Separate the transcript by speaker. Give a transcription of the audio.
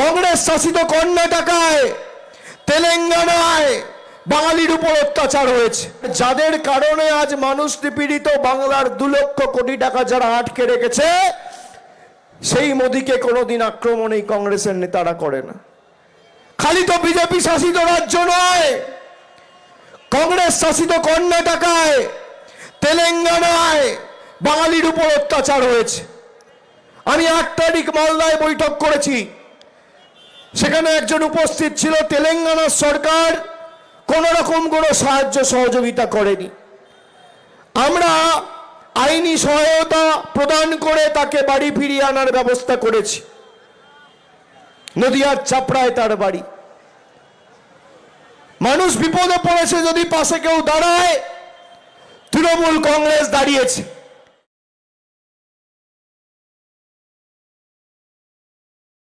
Speaker 1: কংগ্রেস শাসিত কর্ণাটকায়, তেলেঙ্গানায় বাঙালির উপর অত্যাচার হয়েছে, যাদের কারণে আজ মানুষ নিপীড়িত। বাংলার 2 লক্ষ কোটি টাকা যারা আটকে রেখেছে, সেই মোদিকে কোনোদিন আক্রমণ এই কংগ্রেসের নেতারা করে না। খালি তো বিজেপি শাসিত রাজ্য নয়, কংগ্রেস শাসিত কর্ণাটকায়, তেলেঙ্গানায় বাঙালির উপর অত্যাচার হয়েছে। আমি 8 তারিখ মালদায় বৈঠক করেছি, সেখানে একজন উপস্থিত ছিল। তেলেঙ্গানা সরকার কোন রকম কোনো সাহায্য সহযোগিতা করেনি। আমরা আইনি সহায়তা প্রদান করে তাকে বাড়ি ফিরিয়ে আনার ব্যবস্থা করেছি। নদিয়ার চাপড়ায় তার বাড়ি। মানুষ বিপদে পড়েছে, যদি পাশে কেউ দাঁড়ায়, তৃণমূল কংগ্রেস দাঁড়িয়েছে।